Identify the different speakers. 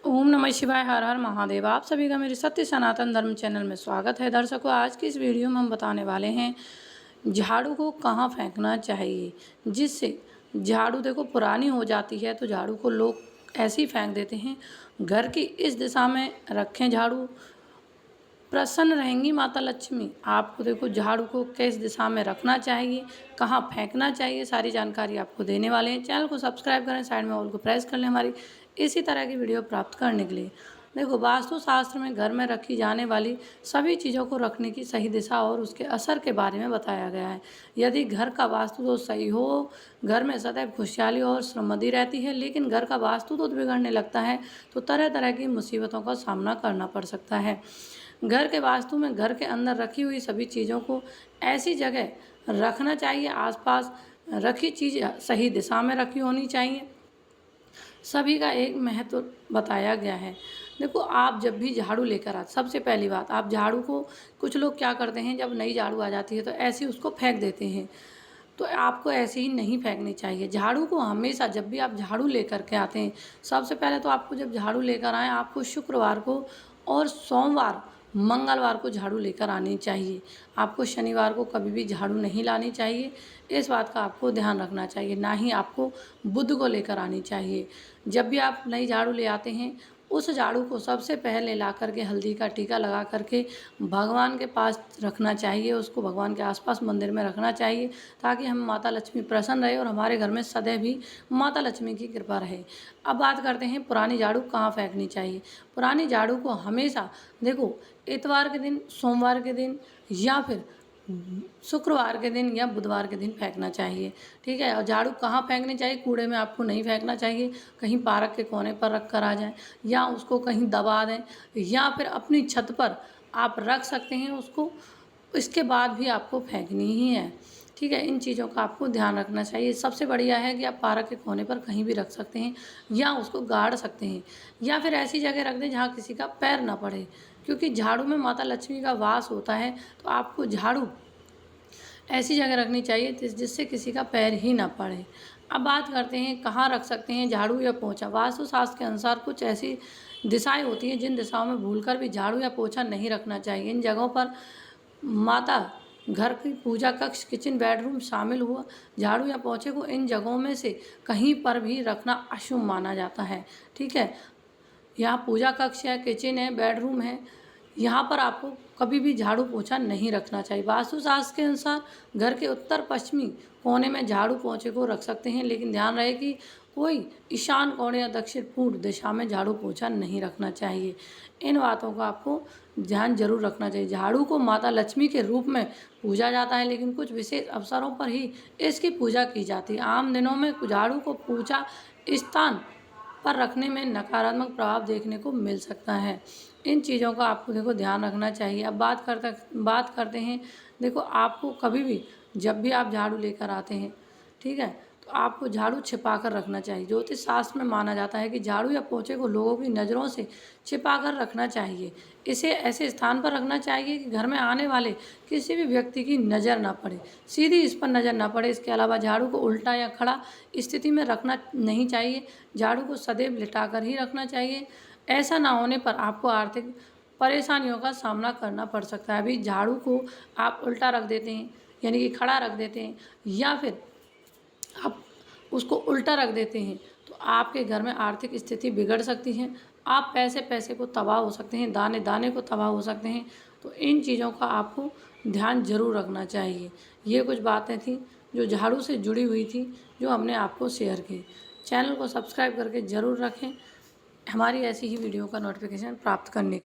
Speaker 1: ओम नमः शिवाय। हर हर महादेव। आप सभी का मेरे सत्य सनातन धर्म चैनल में स्वागत है। दर्शकों, आज की इस वीडियो में हम बताने वाले हैं झाड़ू को कहाँ फेंकना चाहिए, जिससे झाड़ू देखो पुरानी हो जाती है तो झाड़ू को लोग ऐसे ही फेंक देते हैं। घर की इस दिशा में रखें झाड़ू, प्रसन्न रहेंगी माता लक्ष्मी। आपको देखो झाड़ू को किस दिशा में रखना चाहिए, कहाँ फेंकना चाहिए, सारी जानकारी आपको देने वाले हैं। चैनल को सब्सक्राइब करें, साइड में ऑल को प्रेस कर लें हमारी इसी तरह की वीडियो प्राप्त करने के लिए। देखो, वास्तु शास्त्र में घर में रखी जाने वाली सभी चीज़ों को रखने की सही दिशा और उसके असर के बारे में बताया गया है। यदि घर का वास्तु दोष सही हो, घर में सदैव खुशहाली और समृद्धि रहती है, लेकिन घर का वास्तु दोष बिगड़ने लगता है तो तरह तरह की मुसीबतों का सामना करना पड़ सकता है। घर के वास्तु में घर के अंदर रखी हुई सभी चीज़ों को ऐसी जगह रखना चाहिए, आसपास रखी चीज़ सही दिशा में रखी होनी चाहिए। सभी का एक महत्व बताया गया है। देखो, आप जब भी झाड़ू लेकर आते, सबसे पहली बात, आप झाड़ू को, कुछ लोग क्या करते हैं, जब नई झाड़ू आ जाती है तो ऐसे ही उसको फेंक देते हैं। तो आपको ऐसे ही नहीं फेंकनी चाहिए। झाड़ू को हमेशा जब भी आप झाड़ू लेकर के आते हैं, सबसे पहले तो आपको जब झाड़ू लेकर आएँ, आपको शुक्रवार को और सोमवार मंगलवार को झाड़ू लेकर आनी चाहिए। आपको शनिवार को कभी भी झाड़ू नहीं लानी चाहिए। इस बात का आपको ध्यान रखना चाहिए। ना ही आपको बुध को लेकर आनी चाहिए। जब भी आप नई झाड़ू ले आते हैं, उस झाड़ू को सबसे पहले ला करके हल्दी का टीका लगा करके भगवान के पास रखना चाहिए। उसको भगवान के आसपास मंदिर में रखना चाहिए, ताकि हम माता लक्ष्मी प्रसन्न रहे और हमारे घर में सदैव ही माता लक्ष्मी की कृपा रहे। अब बात करते हैं पुरानी झाड़ू कहाँ फेंकनी चाहिए। पुरानी झाड़ू को हमेशा देखो, इतवार के दिन, सोमवार के दिन या फिर शुक्रवार के दिन या बुधवार के दिन फेंकना चाहिए। ठीक है। और झाड़ू कहाँ फेंकनी चाहिए, कूड़े में आपको नहीं फेंकना चाहिए। कहीं पार्क के कोने पर रख कर आ जाएं, या उसको कहीं दबा दें, या फिर अपनी छत पर आप रख सकते हैं उसको। इसके बाद भी आपको फेंकनी ही है। ठीक है। इन चीज़ों का आपको ध्यान रखना चाहिए। सबसे बढ़िया है कि आप पार्क के कोने पर कहीं भी रख सकते हैं, या उसको गाड़ सकते हैं, या फिर ऐसी जगह रख दें जहाँ किसी का पैर ना पड़े, क्योंकि झाड़ू में माता लक्ष्मी का वास होता है। तो आपको झाड़ू ऐसी जगह रखनी चाहिए जिससे किसी का पैर ही ना पड़े। अब बात करते हैं कहाँ रख सकते हैं झाड़ू या पोंछा। वास्तुशास्त्र के अनुसार कुछ ऐसी दिशाएं होती हैं जिन दिशाओं में भूलकर भी झाड़ू या पोंछा नहीं रखना चाहिए। इन जगहों पर माता, घर की पूजा कक्ष, किचन, बेडरूम शामिल हुआ। झाड़ू या पोंछे को इन जगहों में से कहीं पर भी रखना अशुभ माना जाता है। ठीक है। यहाँ पूजा कक्ष है, किचन है, बेडरूम है, यहाँ पर आपको कभी भी झाड़ू पोंछा नहीं रखना चाहिए। वास्तुशास्त्र के अनुसार घर के उत्तर पश्चिमी कोने में झाड़ू पोंछे को रख सकते हैं, लेकिन ध्यान रहे कि कोई ईशान कोने या दक्षिण पूर्व दिशा में झाड़ू पोंछा नहीं रखना चाहिए। इन बातों का आपको ध्यान जरूर रखना चाहिए। झाड़ू को माता लक्ष्मी के रूप में पूजा जाता है, लेकिन कुछ विशेष अवसरों पर ही इसकी पूजा की जाती है। आम दिनों में झाड़ू को पूजा स्थान पर रखने में नकारात्मक प्रभाव देखने को मिल सकता है। इन चीज़ों का आपको देखो ध्यान रखना चाहिए। अब बात करते हैं, देखो, आपको कभी भी जब भी आप झाड़ू लेकर आते हैं, ठीक है, तो आपको झाड़ू छिपा कर रखना चाहिए। ज्योतिष शास्त्र में माना जाता है कि झाड़ू या पोंछे को लोगों की नज़रों से छिपा कर रखना चाहिए। इसे ऐसे स्थान पर रखना चाहिए कि घर में आने वाले किसी भी व्यक्ति की नज़र ना पड़े, सीधी इस पर नज़र ना पड़े। इसके अलावा झाड़ू को उल्टा या खड़ा स्थिति में रखना नहीं चाहिए। झाड़ू को सदैव लिटा कर ही रखना चाहिए। ऐसा ना होने पर आपको आर्थिक परेशानियों का सामना करना पड़ सकता है। अभी झाड़ू को आप उल्टा रख देते हैं, यानी कि खड़ा रख देते हैं, या फिर आप उसको उल्टा रख देते हैं, तो आपके घर में आर्थिक स्थिति बिगड़ सकती है। आप पैसे पैसे को तबाह हो सकते हैं, दाने दाने को तबाह हो सकते हैं। तो इन चीज़ों का आपको ध्यान जरूर रखना चाहिए। ये कुछ बातें थी जो झाड़ू से जुड़ी हुई थी, जो हमने आपको शेयर की। चैनल को सब्सक्राइब करके ज़रूर रखें हमारी ऐसी ही वीडियो का नोटिफिकेशन प्राप्त करने।